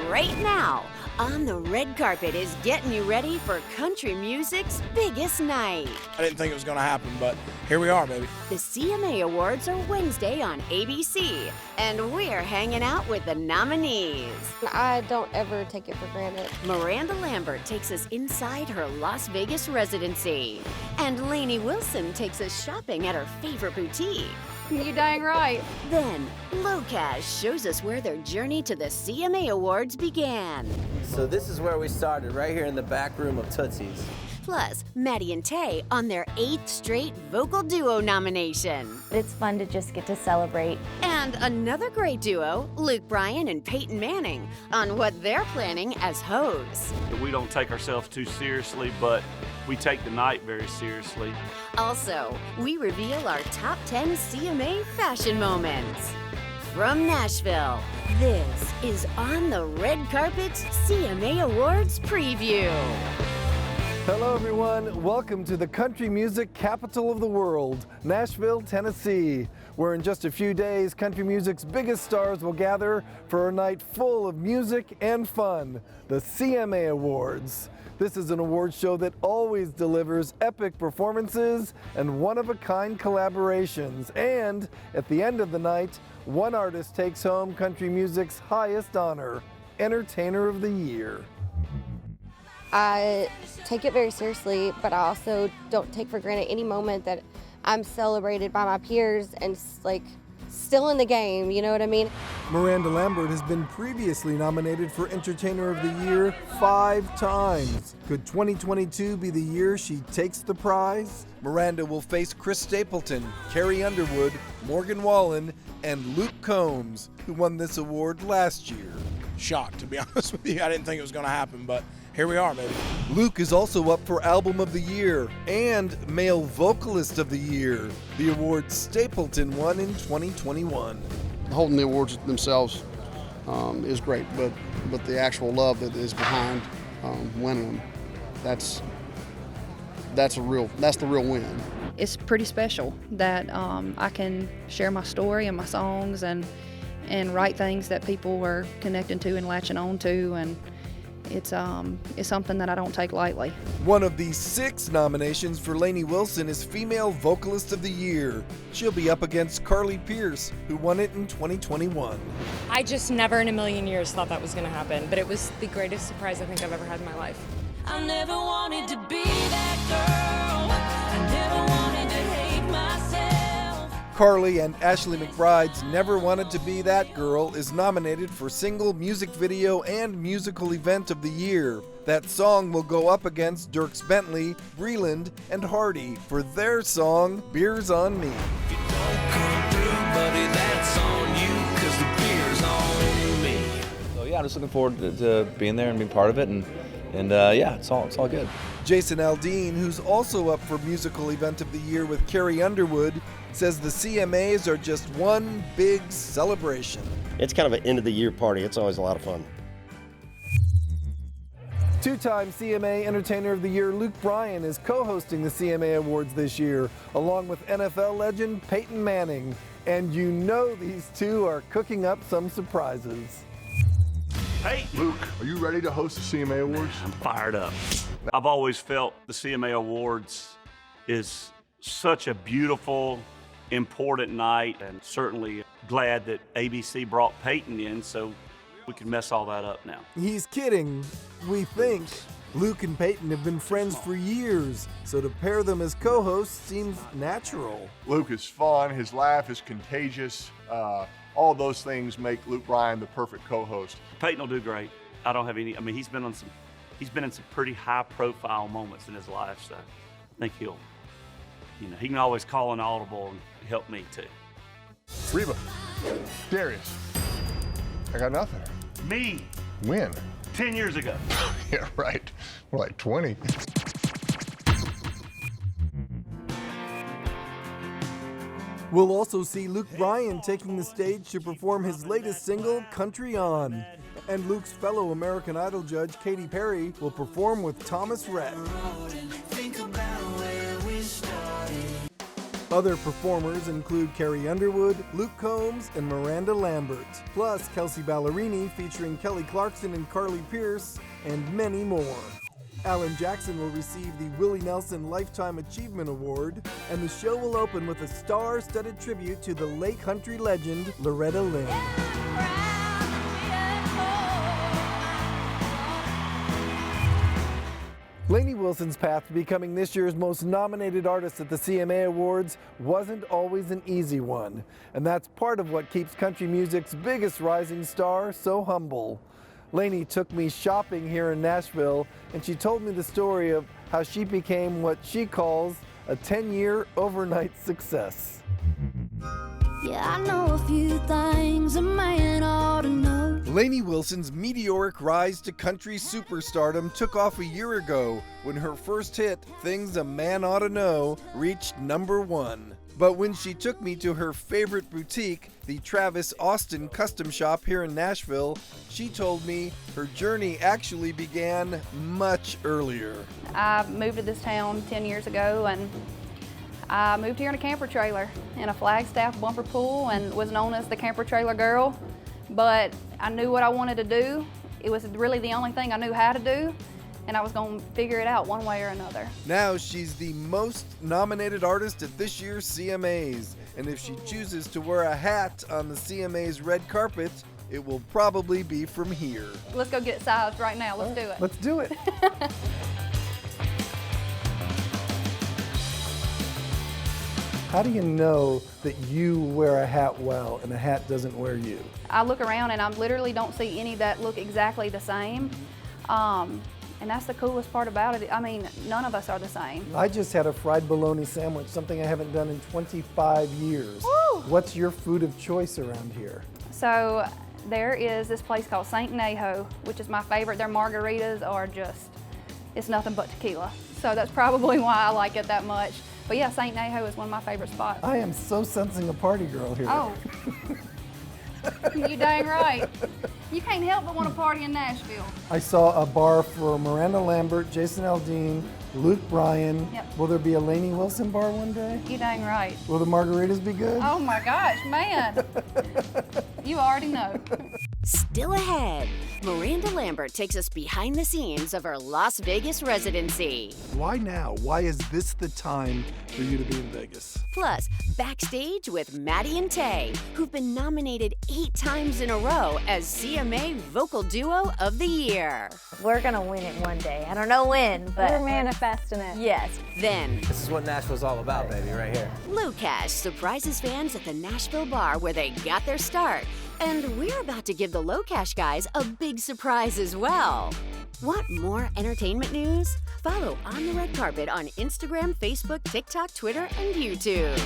right now, On the Red Carpet is getting you ready for country music's biggest night. I didn't think it was going to happen, but here we are, baby. The CMA Awards are Wednesday on ABC, and we're hanging out with the nominees. I don't ever take it for granted. Miranda Lambert takes us inside her Las Vegas residency, and LAINEY Wilson takes us shopping at her favorite boutique. You dang right. Then, LOCASH shows us where their journey to the CMA Awards began. So this is where we started, right here in the back room of Tootsie's. Plus, Maddie and Tay on their 8th straight vocal duo nomination. It's fun to just get to celebrate. And another great duo, Luke Bryan and Peyton Manning, on what they're planning as hosts. We don't take ourselves too seriously, but we take the night very seriously. Also, we reveal our top 10 CMA fashion moments. From Nashville, this is On the Red Carpet's CMA Awards preview. Hello everyone, welcome to the country music capital of the world, Nashville, Tennessee, where in just a few days, country music's biggest stars will gather for a night full of music and fun, the CMA Awards. This is an awards show that always delivers epic performances and one-of-a-kind collaborations. And at the end of the night, one artist takes home country music's highest honor, Entertainer of the Year. I take it very seriously, but I also don't take for granted any moment that I'm celebrated by my peers and still in the game, you know what I mean? Miranda Lambert has been previously nominated for Entertainer of the Year 5 times. Could 2022 be the year she takes the prize? Miranda will face Chris Stapleton, Carrie Underwood, Morgan Wallen, and Luke Combs, who won this award last year. Shocked, to be honest with you. I didn't think it was going to happen, but here we are, baby. Luke is also up for Album of the Year and Male Vocalist of the Year, the award Stapleton won in 2021. Holding the awards themselves is great, but the actual love that is behind winning them, that's the real win. It's pretty special that I can share my story and my songs and write things that people are connecting to and latching on to, and it's something that I don't take lightly. One of the 6 nominations for LAINEY Wilson is Female Vocalist of the Year. She'll be up against Carly Pearce, who won it in 2021. I just never in a million years thought that was going to happen, but it was the greatest surprise I think I've ever had in my life. I never wanted to be that girl. I never wanted to hate myself. Carly and Ashley McBride's Never Wanted to Be That Girl is nominated for Single Music Video and Musical Event of the Year. That song will go up against Dierks Bentley, Breland, and Hardy for their song, Beer's on Me. If you don't come through, buddy, that's on you, 'cause the beer's on me. So yeah, I'm just looking forward to being there and being part of it, and yeah, it's all good. Jason Aldean, who's also up for Musical Event of the Year with Carrie Underwood, says the CMAs are just one big celebration. It's kind of an end-of-the-year party. It's always a lot of fun. 2-time CMA Entertainer of the Year Luke Bryan is co-hosting the CMA Awards this year, along with NFL legend Peyton Manning. And you know these two are cooking up some surprises. Hey, Luke, are you ready to host the CMA Awards? I'm fired up. I've always felt the CMA Awards is such a beautiful, important night, and certainly glad that ABC brought Peyton in so we can mess all that up now. He's kidding, we think. Luke and Peyton have been friends for years, so to pair them as co-hosts seems natural. Luke is fun, his laugh is contagious. All those things make Luke Bryan the perfect co-host. Peyton will do great. I don't have any, he's been in some pretty high profile moments in his life, so I think he can always call an audible and help me too. Reba, Darius, I got nothing. Me? When? 10 years ago. Yeah, right. More like 20. We'll also see Luke Bryan taking the stage to perform his latest single, Country On. And Luke's fellow American Idol judge, Katy Perry, will perform with Thomas Rhett. Other performers include Carrie Underwood, Luke Combs, and Miranda Lambert, plus Kelsey Ballerini featuring Kelly Clarkson and Carly Pierce, and many more. Alan Jackson will receive the Willie Nelson Lifetime Achievement Award, and the show will open with a star-studded tribute to the late country legend Loretta Lynn. Lainey Wilson's path to becoming this year's most nominated artist at the CMA Awards wasn't always an easy one, and that's part of what keeps country music's biggest rising star so humble. Lainey took me shopping here in Nashville, and she told me the story of how she became what she calls a 10-year overnight success. Yeah, I know a few things a man ought to know. Lainey Wilson's meteoric rise to country superstardom took off a year ago when her first hit, Things a Man Ought to Know, reached #1. But when she took me to her favorite boutique, the Travis Austin Custom Shop here in Nashville, she told me her journey actually began much earlier. I moved to this town 10 years ago, and I moved here in a camper trailer in a Flagstaff bumper pool and was known as the camper trailer girl. But I knew what I wanted to do. It was really the only thing I knew how to do, and I was going to figure it out one way or another. Now she's the most nominated artist at this year's CMAs, and if she chooses to wear a hat on the CMA's red carpet, it will probably be from here. Let's go get it sized right now. Let's do it. Let's do it. How do you know that you wear a hat well and a hat doesn't wear you? I look around and I literally don't see any that look exactly the same. And that's the coolest part about it. I mean, none of us are the same. I just had a fried bologna sandwich, something I haven't done in 25 years. Woo! What's your food of choice around here? So there is this place called St. Neho, which is my favorite. Their margaritas are just, it's nothing but tequila. So that's probably why I like it that much. But yeah, St. Neho is one of my favorite spots. I am so sensing a party girl here. Oh, you dang right. You can't help but want to party in Nashville. I saw a bar for Miranda Lambert, Jason Aldean, Luke Bryan. Yep. Will there be a Lainey Wilson bar one day? You dang right. Will the margaritas be good? Oh my gosh, man. You already know. Still ahead, Miranda Lambert takes us behind the scenes of her Las Vegas residency. Why now? Why is this the time for you to be in Vegas? Plus, backstage with Maddie and Tay, who've been nominated 8 times in a row as CMA Vocal Duo of the Year. We're gonna win it one day. I don't know when, but we're manifesting it. Yes. Then, This is what Nashville's all about, baby, right here. LOCASH surprises fans at the Nashville bar where they got their start. And we're about to give the LOCASH guys a big surprise as well. Want more entertainment news? Follow On the Red Carpet on Instagram, Facebook, TikTok, Twitter, and YouTube.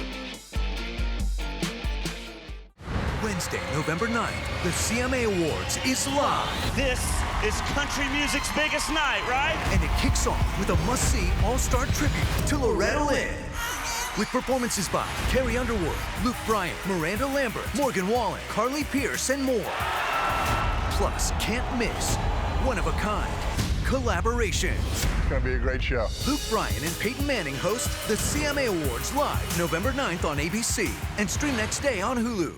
Wednesday, November 9th, the CMA Awards is live. This is country music's biggest night, right? And it kicks off with a must-see all-star tribute to Loretta Lynn. With performances by Carrie Underwood, Luke Bryan, Miranda Lambert, Morgan Wallen, Carly Pierce, and more. Plus, can't miss one-of-a-kind collaborations. It's going to be a great show. Luke Bryan and Peyton Manning host the CMA Awards live November 9th on ABC and stream next day on Hulu.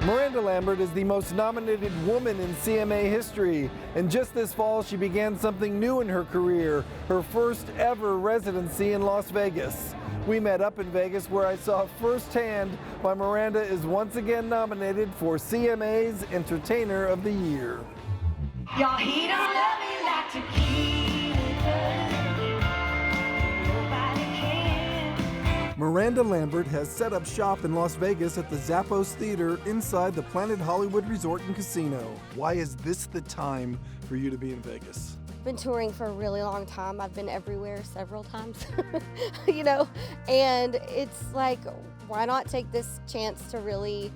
Miranda Lambert is the most nominated woman in CMA history, and just this fall she began something new in her career, her first ever residency in Las Vegas. We met up in Vegas where I saw firsthand why Miranda is once again nominated for CMA's Entertainer of the Year. Y'all, he don't love me like tequila. Nobody can. Miranda Lambert has set up shop in Las Vegas at the Zappos Theater inside the Planet Hollywood Resort and Casino. Why is this the time for you to be in Vegas? I've been touring for a really long time. I've been everywhere several times, you know, and it's like, why not take this chance to really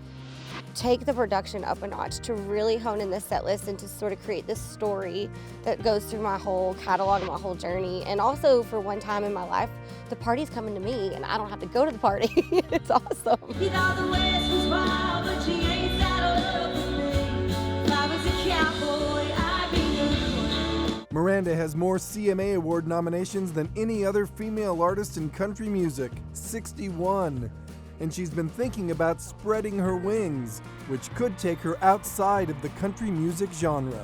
take the production up a notch, to really hone in the set list and to sort of create this story that goes through my whole catalog and my whole journey. And also, for one time in my life, the party's coming to me and I don't have to go to the party. It's awesome. He thought the West was wild, but she ain't saddled up with me. If I was a cowboy, I'd be blue. Miranda has more CMA Award nominations than any other female artist in country music, 61. And she's been thinking about spreading her wings, which could take her outside of the country music genre.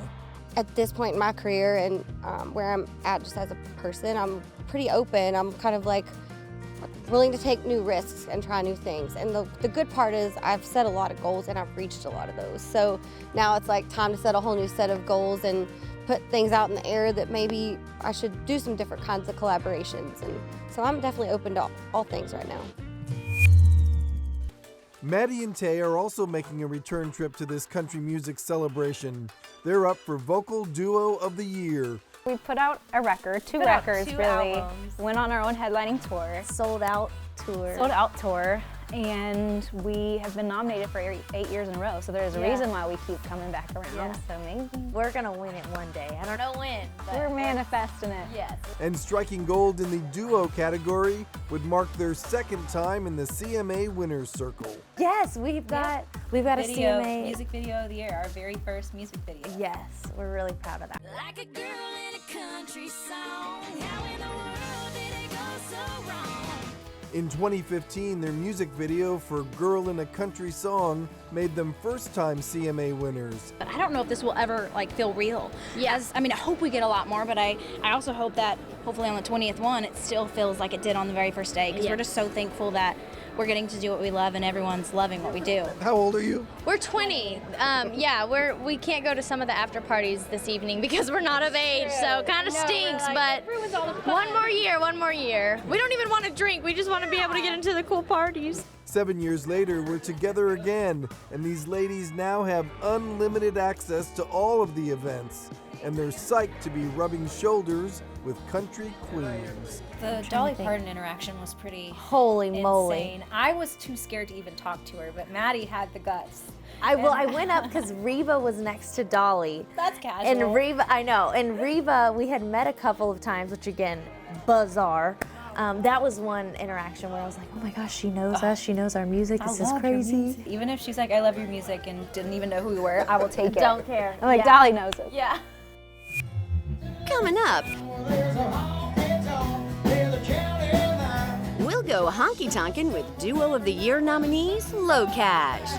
At this point in my career and where I'm at just as a person, I'm pretty open. I'm kind of like willing to take new risks and try new things. And the good part is I've set a lot of goals and I've reached a lot of those. So now it's like time to set a whole new set of goals and put things out in the air that maybe I should do some different kinds of collaborations. And so I'm definitely open to all things right now. Maddie and Tay are also making a return trip to this country music celebration. They're up for Vocal Duo of the Year. We put out a record, two records really. Went on our own headlining tour. Sold out tour. And we have been nominated for 8 years in a row, so there's a reason why we keep coming back around. Yeah. So maybe we're gonna win it one day. I don't know when, but we're manifesting it. Yes. And striking gold in the duo category would mark their second time in the CMA Winners Circle. Yes, we've got a CMA music video of the year, our very first music video. Yes, we're really proud of that. Like a girl in a country song, how in the world did it go so wrong? In 2015, their music video for Girl in a Country Song made them first-time CMA winners. I don't know if this will ever feel real. Yes, I mean, I hope we get a lot more, but I also hope that hopefully on the 20th one, it still feels like it did on the very first day, because we're just so thankful that we're getting to do what we love and everyone's loving what we do. How old are you? We're 20. We can't go to some of the after parties this evening because we're not of age, so kind of stinks, but one more year. We don't even want to drink, we just want to be able to get into the cool parties. 7 years later, we're together again, and these ladies now have unlimited access to all of the events, and they're psyched to be rubbing shoulders with country queens. The Dolly Parton interaction was pretty Holy moly. insane. I was too scared to even talk to her, but Maddie had the guts. I went up because Reba was next to Dolly. That's casual. And Reba, we had met a couple of times, which again, bizarre. That was one interaction where I was like, oh my gosh, she knows us, she knows our music, this is crazy. Even if she's like, I love your music and didn't even know who we were, I will take it. Don't care. I'm like, Dolly knows it. Yeah. Coming up, we'll go honky-tonkin' with Duo of the Year nominees, LOCASH.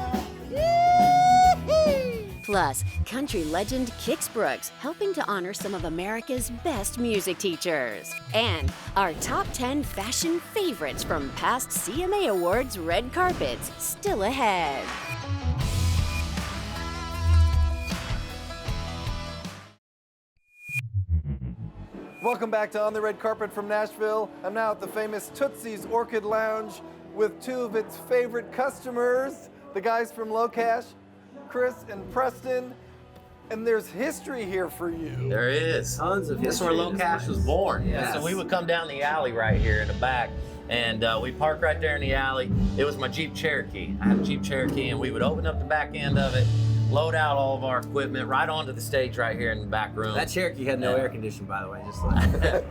Plus, country legend Kix Brooks helping to honor some of America's best music teachers. And our top 10 fashion favorites from past CMA Awards red carpets still ahead. Welcome back to On the Red Carpet from Nashville. I'm now at the famous Tootsie's Orchid Lounge with two of its favorite customers, the guys from LOCASH, Chris and Preston. And there's history here for you. There is. Tons of history. This is where LOCASH was born. Yes. So we would come down the alley right here in the back, and we park right there in the alley. It was my Jeep Cherokee. I had a Jeep Cherokee, and we would open up the back end of it, load out all of our equipment right onto the stage right here in the back room. That Cherokee had no air conditioning, by the way, just like that.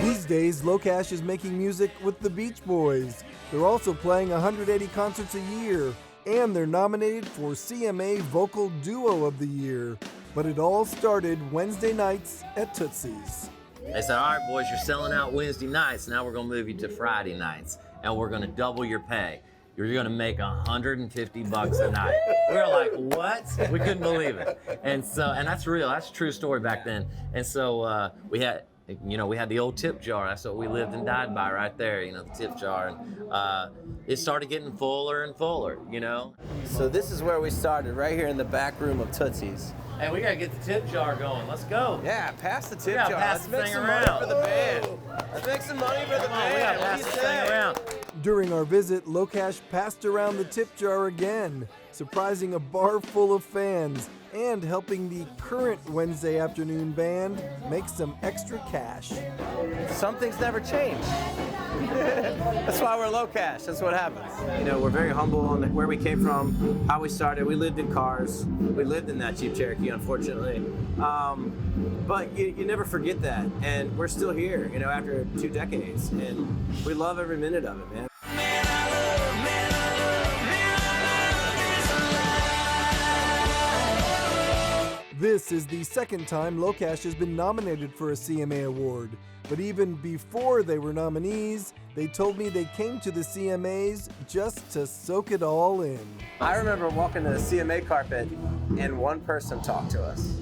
These days, LOCASH is making music with the Beach Boys. They're also playing 180 concerts a year, and they're nominated for CMA Vocal Duo of the Year. But it all started Wednesday nights at Tootsie's. They said, all right, boys, you're selling out Wednesday nights. Now we're going to move you to Friday nights, and we're going to double your pay. You're going to make $150 a night. We were like, what? We couldn't believe it. And that's real. That's a true story back then. And so we had the old tip jar. That's what we lived and died by right there, the tip jar. And it started getting fuller and fuller, So this is where we started, right here in the back room of Tootsie's. Hey, we got to get the tip jar going. Let's go. Yeah, pass the tip jar. Let's make some money for the band. Let's make some money for the band. We got to pass this thing around. During our visit, LOCASH passed around the tip jar again, surprising a bar full of fans and helping the current Wednesday afternoon band make some extra cash. Some things never change. That's why we're LOCASH. That's what happens. We're very humble on where we came from, how we started. We lived in cars. We lived in that Jeep Cherokee, unfortunately. But you never forget that. And we're still here, after 2 decades. And we love every minute of it, man. This is the second time LOCASH has been nominated for a CMA award. But even before they were nominees, they told me they came to the CMAs just to soak it all in. I remember walking to the CMA carpet and one person talked to us.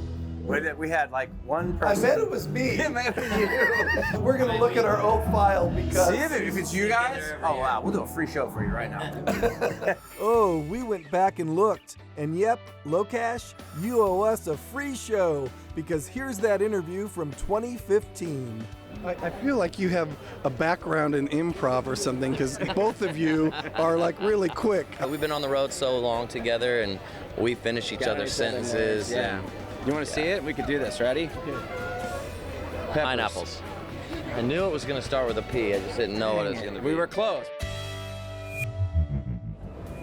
We had like one person. I bet it was me. It may be you. We're going to look at our old file because... See if it's you guys? Oh, wow. We'll do a free show for you right now. Oh, we went back and looked. And yep, LOCASH, you owe us a free show because here's that interview from 2015. I feel like you have a background in improv or something because both of you are like really quick. We've been on the road so long together and we finish each other's sentences. Yeah. You want to see it? We could do this. Ready? Pineapples. I knew it was going to start with a P. I just didn't know what it was going to be. We were close.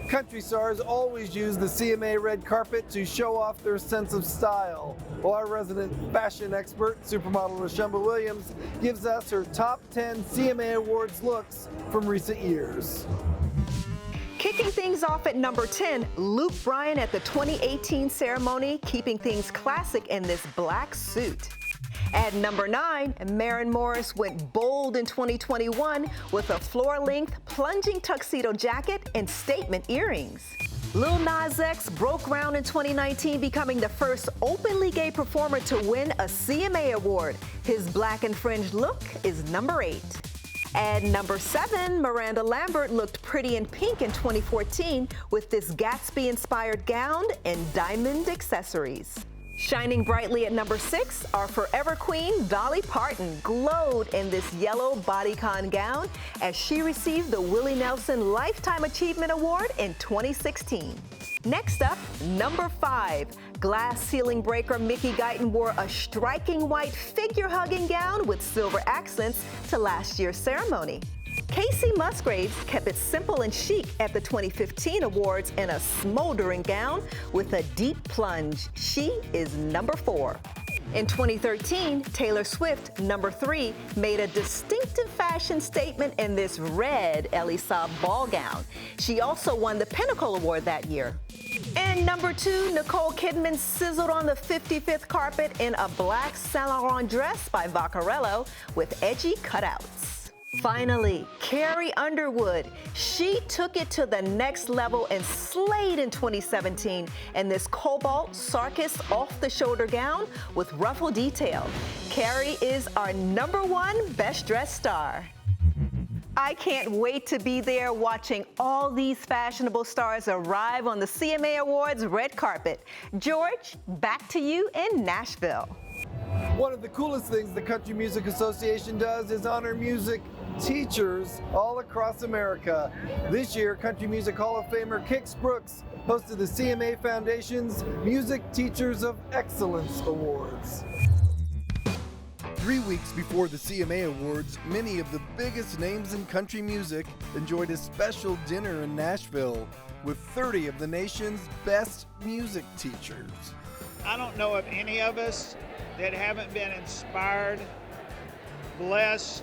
Country stars always use the CMA red carpet to show off their sense of style. Well, our resident fashion expert, supermodel Rashumba Williams, gives us her top 10 CMA Awards looks from recent years. Kicking things off at number 10, Luke Bryan at the 2018 ceremony, keeping things classic in this black suit. At number 9, Maren Morris went bold in 2021 with a floor-length plunging tuxedo jacket and statement earrings. Lil Nas X broke ground in 2019, becoming the first openly gay performer to win a CMA award. His black and fringed look is number 8. At number 7, Miranda Lambert looked pretty in pink in 2014 with this Gatsby-inspired gown and diamond accessories. Shining brightly at number 6, our forever queen, Dolly Parton, glowed in this yellow bodycon gown as she received the Willie Nelson Lifetime Achievement Award in 2016. Next up, number 5, glass ceiling breaker Mickey Guyton wore a striking white figure-hugging gown with silver accents to last year's ceremony. Casey Musgraves kept it simple and chic at the 2015 awards in a smoldering gown with a deep plunge. She is number 4. In 2013, Taylor Swift, number 3, made a distinctive fashion statement in this red Elie Saab ball gown. She also won the Pinnacle Award that year. And number 2, Nicole Kidman sizzled on the 55th carpet in a black Saint Laurent dress by Vaccarello with edgy cutouts. Finally, Carrie Underwood. She took it to the next level and slayed in 2017 in this cobalt Sarkis off-the-shoulder gown with ruffle detail. Carrie is our number 1 best dressed star. I can't wait to be there watching all these fashionable stars arrive on the CMA Awards red carpet. George, back to you in Nashville. One of the coolest things the Country Music Association does is honor music teachers all across America. This year, Country Music Hall of Famer Kix Brooks hosted the CMA Foundation's Music Teachers of Excellence Awards. 3 weeks before the CMA Awards, many of the biggest names in country music enjoyed a special dinner in Nashville with 30 of the nation's best music teachers. I don't know of any of us that haven't been inspired, blessed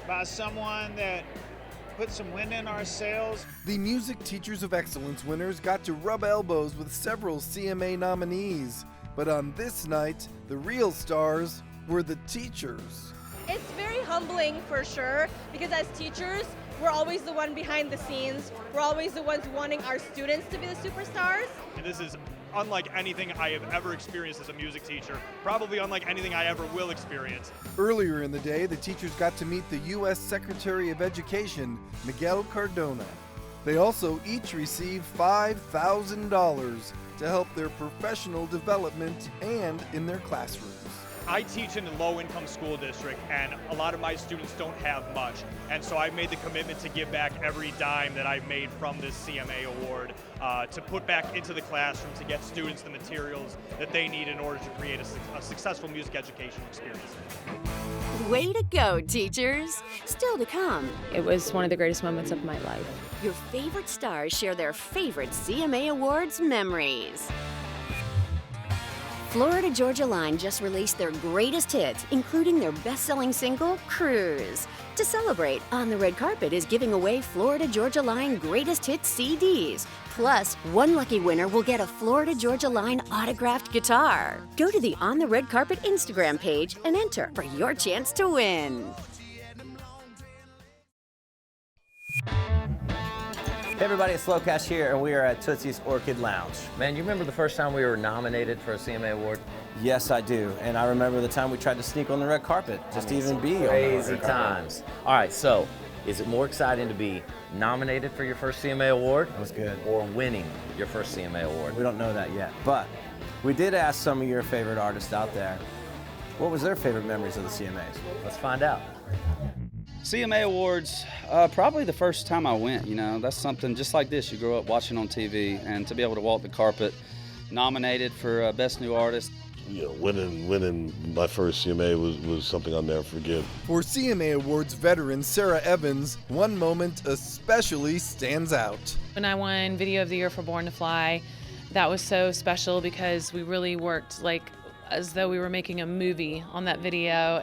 by someone that put some wind in our sails. The Music Teachers of Excellence winners got to rub elbows with several CMA nominees, but on this night, the real stars were the teachers. It's very humbling for sure, because as teachers, we're always the one behind the scenes. We're always the ones wanting our students to be the superstars. And this is unlike anything I have ever experienced as a music teacher, probably unlike anything I ever will experience. Earlier in the day, the teachers got to meet the U.S. Secretary of Education, Miguel Cardona. They also each received $5,000 to help their professional development and in their classrooms. I teach in a low-income school district, and a lot of my students don't have much, and so I've made the commitment to give back every dime that I've made from this CMA award to put back into the classroom to get students the materials that they need in order to create a successful music educational experience. Way to go, teachers! Still to come. It was one of the greatest moments of my life. Your favorite stars share their favorite CMA Awards memories. Florida Georgia Line just released their greatest hits, including their best-selling single, Cruise. To celebrate, On the Red Carpet is giving away Florida Georgia Line Greatest Hits CDs. Plus, one lucky winner will get a Florida Georgia Line autographed guitar. Go to the On the Red Carpet Instagram page and enter for your chance to win. Hey everybody, it's LOCASH here, and we are at Tootsie's Orchid Lounge. Man, you remember the first time we were nominated for a CMA award? Yes, I do, and I remember the time we tried to sneak on the red carpet, just to even be on the Crazy red carpet. times. All right, so is it more exciting to be nominated for your first CMA award? That was good. Or winning your first CMA award? We don't know that yet, but we did ask some of your favorite artists out there, what was their favorite memories of the CMAs? Let's find out. CMA Awards, probably the first time I went, you know, that's something just like this, you grow up watching on TV, and to be able to walk the carpet, nominated for Best New Artist. You know, winning my first CMA was something I'll never forget. For CMA Awards veteran Sarah Evans, one moment especially stands out. When I won Video of the Year for Born to Fly, that was so special because we really worked like as though we were making a movie on that video.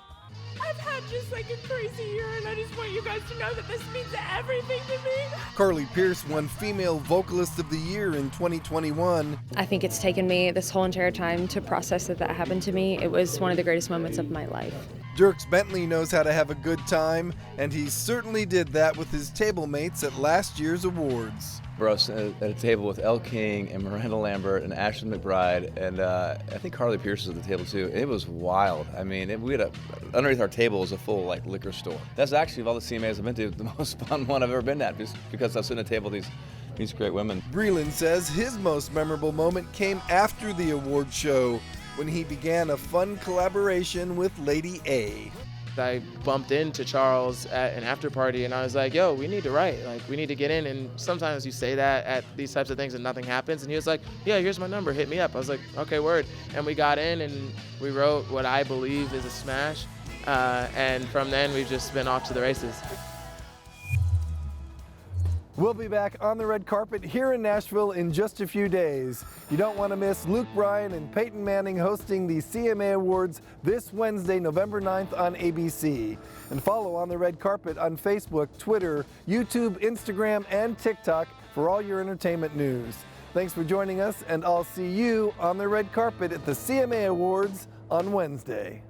I've had just like a crazy year, and I just want you guys to know that this means everything to me. Carly Pearce won Female Vocalist of the Year in 2021. I think it's taken me this whole entire time to process that happened to me. It was one of the greatest moments of my life. Dierks Bentley knows how to have a good time, and he certainly did that with his table mates at last year's awards. Bro, at a table with Elle King and Miranda Lambert and Ashley McBride, and I think Carly Pearce was at the table too. It was wild. I mean, we had underneath our table was a full like liquor store. That's actually of all the CMAs I've been to, the most fun one I've ever been at, because I was sitting at a table with these great women. Breland says his most memorable moment came after the award show, when he began a fun collaboration with Lady A. I bumped into Charles at an after party, and I was like, yo, we need to write, like we need to get in. And sometimes you say that at these types of things and nothing happens. And he was like, yeah, here's my number, hit me up. I was like, okay, word. And we got in and we wrote what I believe is a smash. And from then we've just been off to the races. We'll be back on the red carpet here in Nashville in just a few days. You don't want to miss Luke Bryan and Peyton Manning hosting the CMA Awards this Wednesday, November 9th on ABC. And follow On the Red Carpet on Facebook, Twitter, YouTube, Instagram, and TikTok for all your entertainment news. Thanks for joining us, and I'll see you on the red carpet at the CMA Awards on Wednesday.